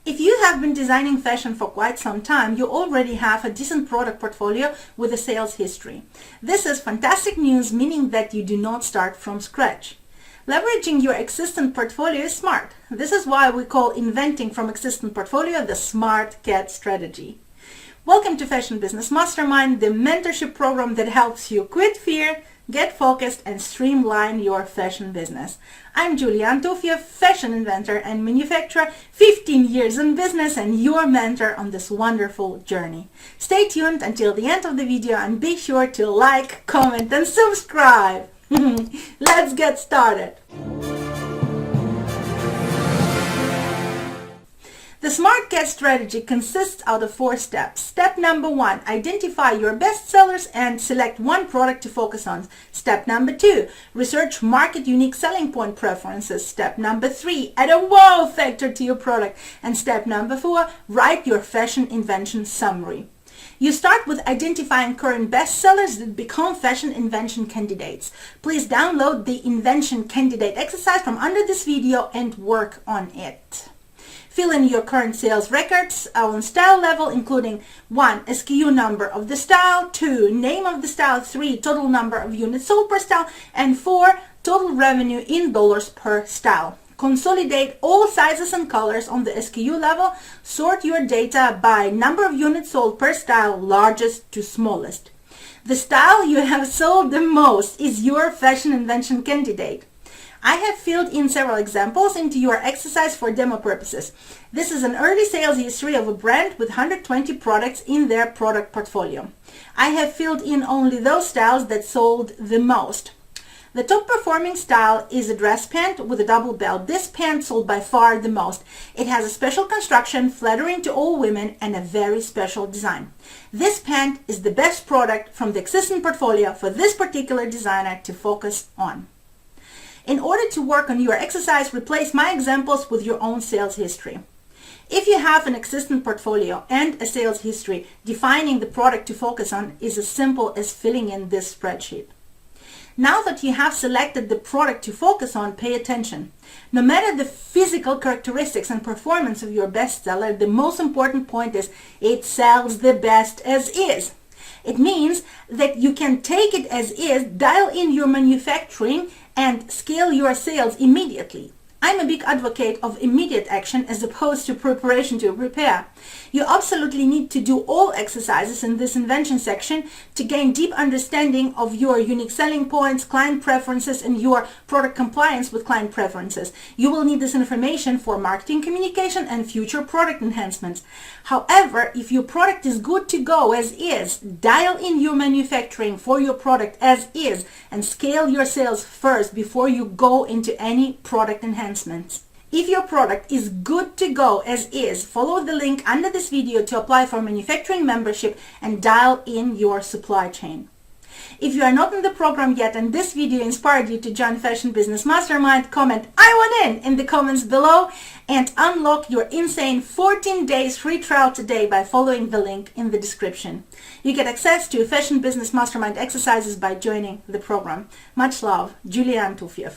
If you have been designing fashion for quite some time, you already have a decent product portfolio with a sales history. This is fantastic news, meaning that you do not start from scratch. Leveraging your existing portfolio is smart. This is why we call inventing from existing portfolio the smart cat strategy. Welcome to Fashion Business Mastermind, the mentorship program that helps you quit fear, get focused, and streamline your fashion business. I'm Julia Antofiev, fashion inventor and manufacturer, 15 years in business, and your mentor on this wonderful journey. Stay tuned until the end of the video and be sure to like, comment, and subscribe. Let's get started. The Smart Cat strategy consists out of 4 steps. Step number 1, identify your best sellers and select one product to focus on. Step number 2, research market unique selling point preferences. Step number 3, add a wow factor to your product. And step number 4, write your fashion invention summary. You start with identifying current bestsellers that become fashion invention candidates. Please download the invention candidate exercise from under this video and work on it. Fill in your current sales records on style level, including 1. SKU number of the style, 2. Name of the style, 3. Total number of units sold per style, and 4. Total revenue in dollars per style. Consolidate all sizes and colors on the SKU level. Sort your data by number of units sold per style, largest to smallest. The style you have sold the most is your fashion invention candidate. I have filled in several examples into your exercise for demo purposes. This is an early sales history of a brand with 120 products in their product portfolio. I have filled in only those styles that sold the most. The top performing style is a dress pant with a double belt. This pant sold by far the most. It has a special construction, flattering to all women, and a very special design. This pant is the best product from the existing portfolio for this particular designer to focus on. In order to work on your exercise, replace my examples with your own sales history. If you have an existing portfolio and a sales history, defining the product to focus on is as simple as filling in this spreadsheet. Now that you have selected the product to focus on, pay attention. No matter the physical characteristics and performance of your bestseller, the most important point is it sells the best as is. It means that you can take it as is, dial in your manufacturing, and scale your sales immediately. I'm a big advocate of immediate action as opposed to preparation to prepare. You absolutely need to do all exercises in this invention section to gain deep understanding of your unique selling points, client preferences, and your product compliance with client preferences. You will need this information for marketing communication and future product enhancements. However, if your product is good to go as is, dial in your manufacturing for your product as is and scale your sales first before you go into any product enhancements. If your product is good to go as is, follow the link under this video to apply for manufacturing membership and dial in your supply chain. If you are not in the program yet and this video inspired you to join Fashion Business Mastermind, comment "I want in the comments below and unlock your insane 14 days free trial today by following the link in the description. You get access to Fashion Business Mastermind exercises by joining the program. Much love, Julia Antofiev.